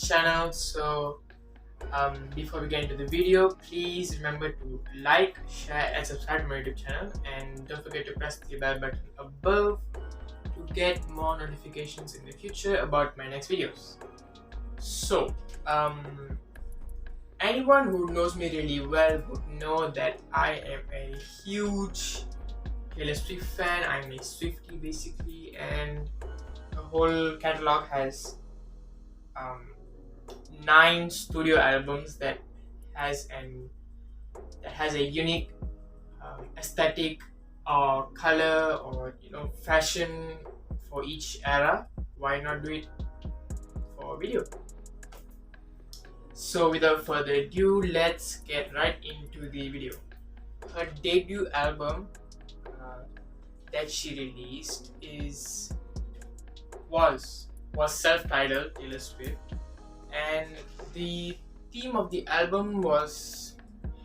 channel. So before we get into the video, please remember to like, share and subscribe to my YouTube channel, and don't forget to press the bell button above to get more notifications in the future about my next videos. So anyone who knows me really well would know that I am a huge Taylor Swift fan. I'm a Swiftie basically, and the whole catalog has 9 studio albums that has a unique aesthetic or color or fashion for each era. Why not do it for a video? So without further ado, let's get right into the video. Her debut album that she released was self-titled Taylor Swift, and the theme of the album was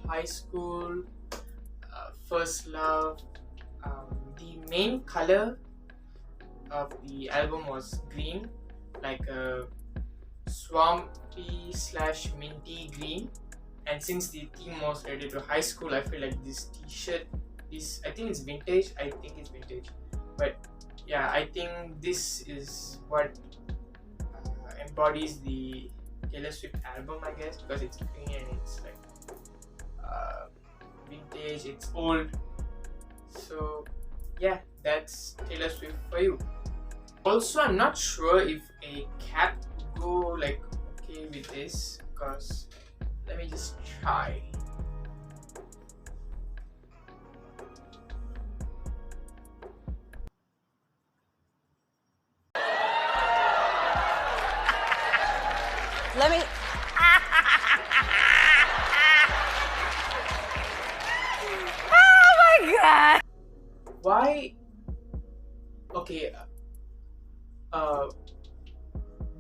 high school, first love. The main color of the album was green, like a swampy / minty green. And since the theme was related to high school, I feel like this t-shirt I think it's vintage. But yeah, I think this is what embodies the Taylor Swift album, I guess, because it's green and it's like vintage, it's old. So yeah, that's Taylor Swift for you. Also, I'm not sure if a cap would go like okay with this, because let me just try. Let me. Oh my god! Why? Okay.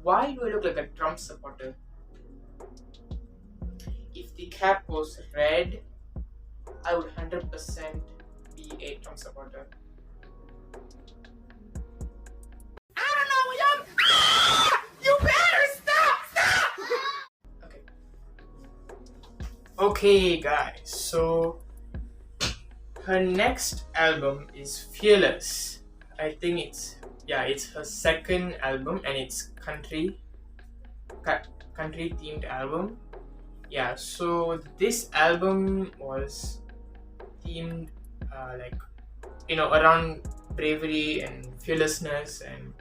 Why do I look like a Trump supporter? If the cap was red, I would 100% be a Trump supporter. I don't know what y'all. You better stop! Okay, guys. So her next album is Fearless. I think it's her second album, and it's country themed album. Yeah, so this album was themed around bravery and fearlessness and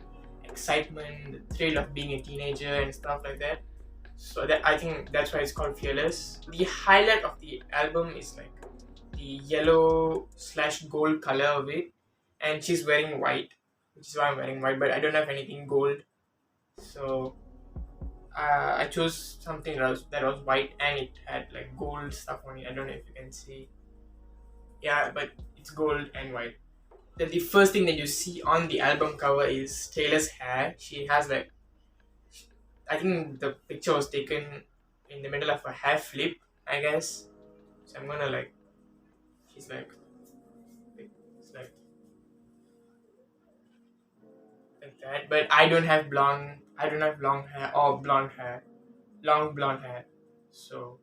excitement, the thrill of being a teenager and stuff like that. So that, I think that's why it's called Fearless. The highlight of the album is like the yellow / gold color of it, and she's wearing white, which is why I'm wearing white, but I don't have anything gold. So I chose something that was white and it had like gold stuff on it. I don't know if you can see. Yeah, but it's gold and white. Then the first thing that you see on the album cover is Taylor's hair. She has like, I think the picture was taken in the middle of a hair flip, I guess. So I'm gonna like, it's like that. But I don't have long hair or long blonde hair. So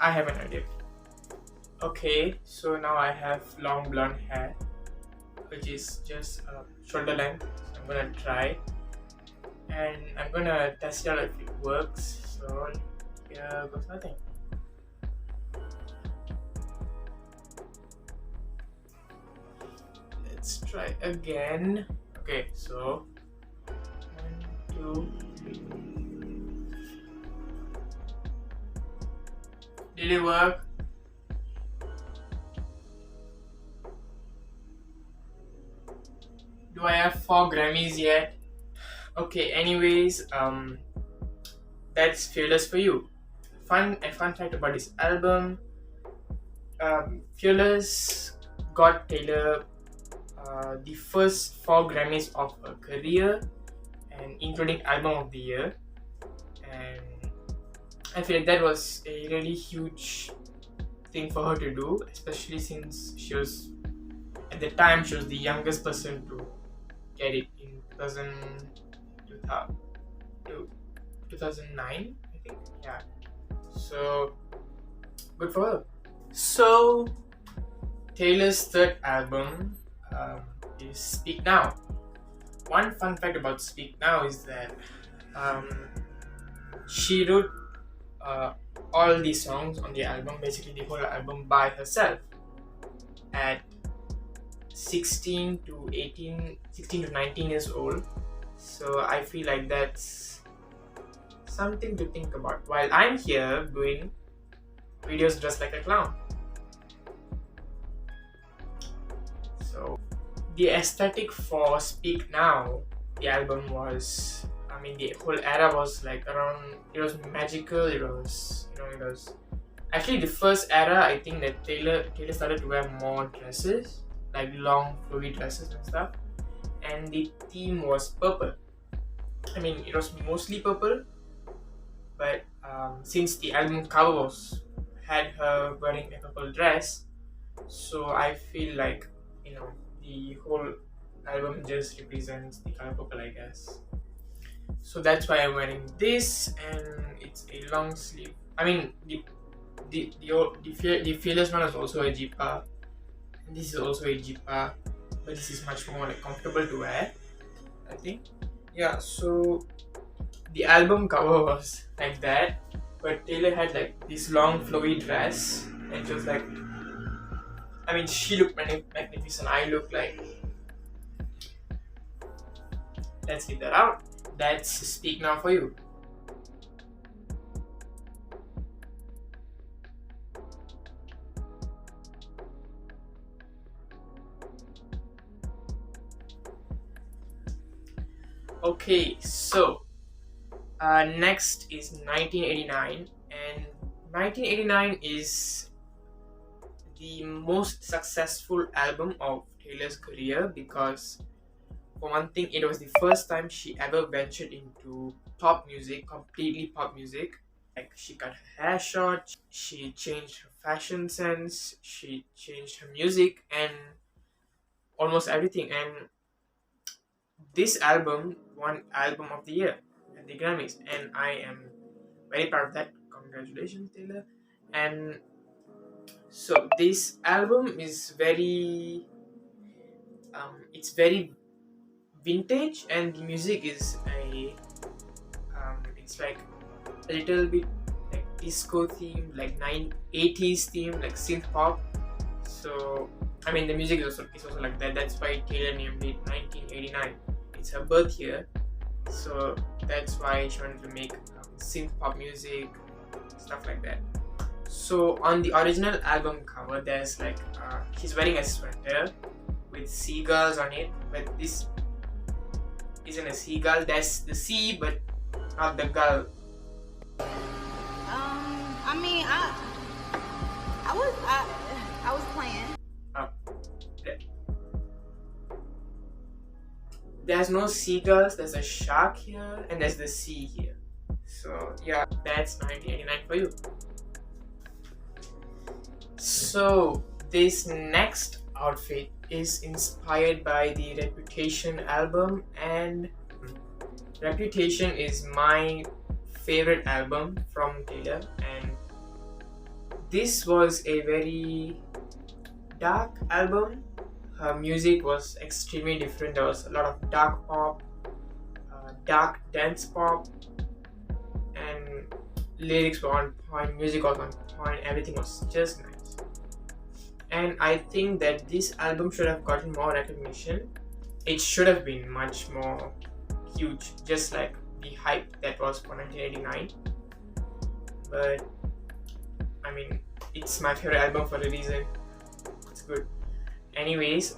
I have an idea. Okay, so now I have long blonde hair, which is just shoulder length. So I'm gonna try, and I'm gonna test it out if it works. So here goes nothing. Let's try again. Okay, so 1, 2, 3. Did it work? Do I have 4 Grammys yet? Okay, anyways, that's Fearless for you. A fun fact about this album, Fearless got Taylor the first 4 Grammys of her career, and including Album of the Year. And I feel like that was a really huge thing for her to do, especially since she was, at the time, she was the youngest person to get it in to 2009, I think. Yeah. So good for her. So Taylor's third album is Speak Now. One fun fact about Speak Now is that um, she wrote all the songs on the album, basically the whole album, by herself at 16 to 18, 16 to 19 years old. So I feel like that's something to think about while I'm here doing videos dressed like a clown. So the aesthetic for Speak Now, the album was, I mean, the whole era was like around, it was magical, it was, it was actually the first era, I think, that Taylor started to wear more dresses, like long flowy dresses and stuff, and the theme was purple. I mean, it was mostly purple, but since the album cover had her wearing a purple dress, so I feel like, the whole album just represents the color purple, I guess. So that's why I'm wearing this, and it's a long sleeve. I mean, the Fearless one is also a jeepa, and this is also a jeepa, but this is much more like comfortable to wear, I think. Yeah, so the album cover was like that, but Taylor had like this long flowy dress, and it was like, I mean, she looked magnificent. I look like, let's get that out. That's Speak Now for you. Okay, so next is 1989, and 1989 is the most successful album of Taylor's career because, for one thing, it was the first time she ever ventured into pop music, completely pop music. Like, she cut her hair short, she changed her fashion sense, she changed her music, and almost everything. And this album won Album of the Year at the Grammys, and I am very proud of that. Congratulations, Taylor. And so this album is very, it's very vintage, and the music is it's like a little bit like disco theme, like 80s theme, like synth pop. So I mean, the music is also like that. That's why Taylor named it 1989. It's her birth year, so that's why she wanted to make synth pop music, stuff like that. So on the original album cover, there's like she's wearing a sweater with seagulls on it, but this isn't a seagull. That's the sea, but not the gull. I mean, I was playing. There's no seagulls. There's a shark here, and there's the sea here. So yeah, that's 1989 for you. So this next outfit is inspired by the Reputation album, and Reputation is my favorite album from Taylor, and this was a very dark album. Her music was extremely different. There was a lot of dark pop, dark dance pop, and lyrics were on point, music was on point, everything was just nice. And I think that this album should have gotten more recognition. It should have been much more huge, just like the hype that was for 1989. But I mean, it's my favorite album for a reason. It's good. Anyways,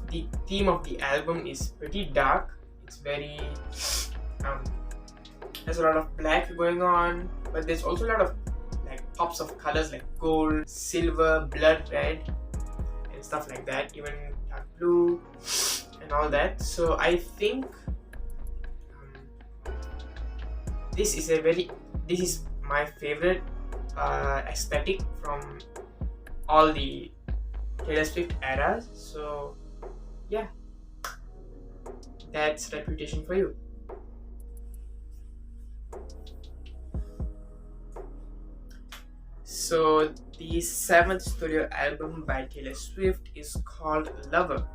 the theme of the album is pretty dark. It's very there's a lot of black going on, but there's also a lot of like pops of colors like gold, silver, blood red, and stuff like that, even dark blue and all that. So I think this is my favorite aesthetic from all the Taylor Swift eras. So yeah, that's Reputation for you. So the seventh studio album by Taylor Swift is called Lover,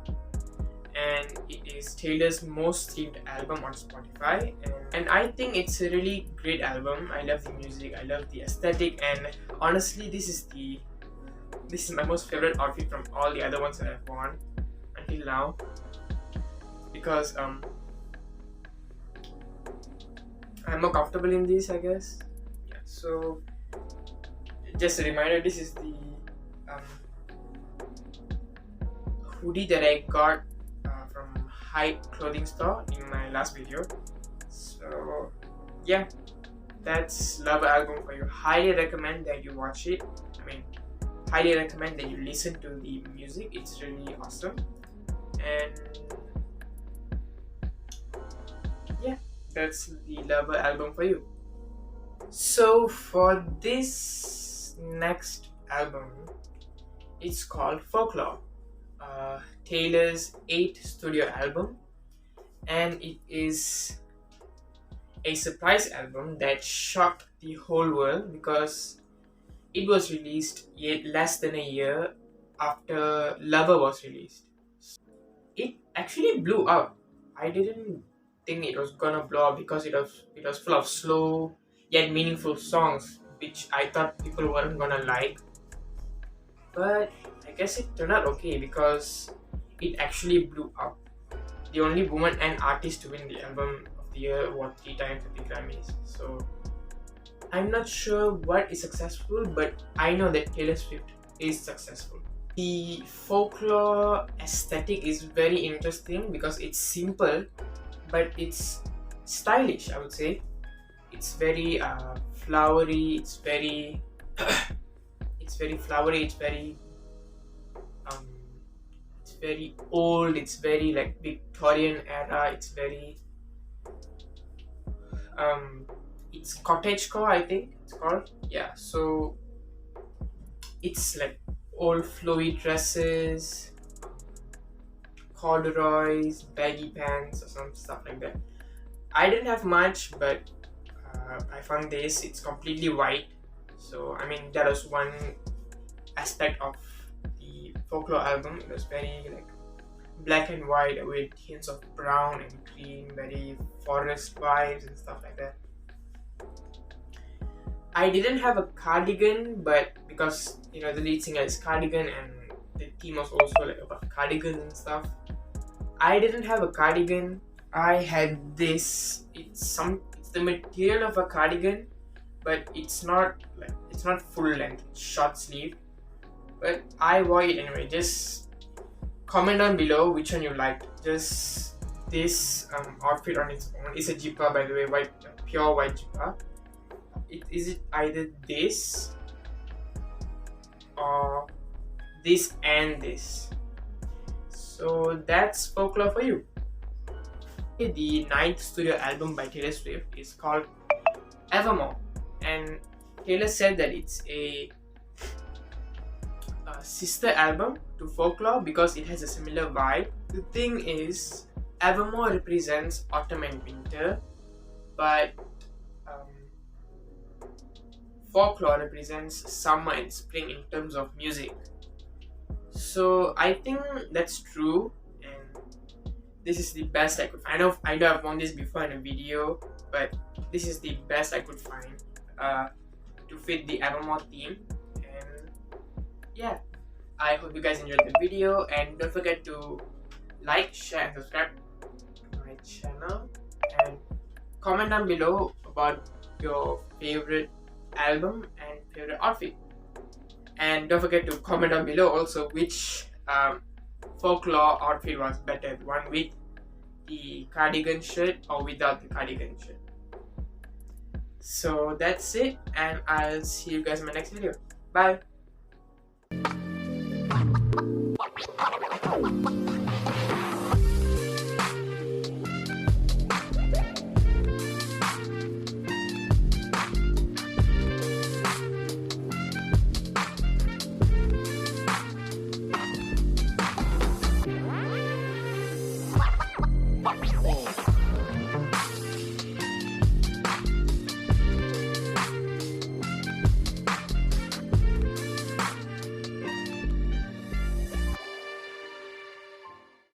and it is Taylor's most streamed album on Spotify. And I think it's a really great album. I love the music, I love the aesthetic, and honestly, this is my most favorite outfit from all the other ones that I've worn until now, because I'm more comfortable in this, I guess. Yeah. So just a reminder, this is the um, hoodie that I got from Hype clothing store in my last video. So yeah, that's Love album for you. Highly recommend that you watch it. I mean, highly recommend that you listen to the music. It's really awesome. And yeah, that's the Lover album for you. So for this next album, it's called Folklore, Taylor's 8th studio album, and it is a surprise album that shocked the whole world because it was released yet less than a year after Lover was released. It actually blew up. I didn't think it was gonna blow up because it was full of slow yet meaningful songs, which I thought people weren't gonna like. But I guess it turned out okay because it actually blew up. The only woman and artist to win the album of the year won 3 times at the Grammys. So I'm not sure what is successful, but I know that Taylor Swift is successful. The Folklore aesthetic is very interesting because it's simple, but it's stylish, I would say. It's very flowery, it's very it's very flowery, um, it's very old, it's very like Victorian era, it's very it's cottagecore, I think it's called. Yeah, so it's like old flowy dresses, corduroys, baggy pants, or some stuff like that. I didn't have much, but I found this. It's completely white, so I mean that was one aspect of the Folklore album. It was very like black and white with hints of brown and green, very forest vibes and stuff like that. I didn't have a cardigan, but because the lead singer is cardigan and the theme was also like about cardigans and stuff, I didn't have a cardigan. I had this. It's the material of a cardigan, but it's not full length. It's short sleeve. But I wore it anyway. Just comment down below which one you liked. Just this outfit on its own. It's a jippa, by the way, white, pure white jippa. Is it either this or this and this? So that's Folklore for you. The 9th studio album by Taylor Swift is called Evermore, and Taylor said that it's a sister album to Folklore because it has a similar vibe. The thing is, Evermore represents autumn and winter, but Folklore represents summer and spring in terms of music. So I think that's true, and this is the best I could find. I know I've worn this before in a video, but this is the best I could find to fit the Evermore theme. And yeah, I hope you guys enjoyed the video, and don't forget to like, share, and subscribe to my channel, and comment down below about your favorite album and favorite outfit. And don't forget to comment down below also which Folklore outfit was better, the one with the cardigan shirt or without the cardigan shirt. So that's it, and I'll see you guys in my next video. Bye.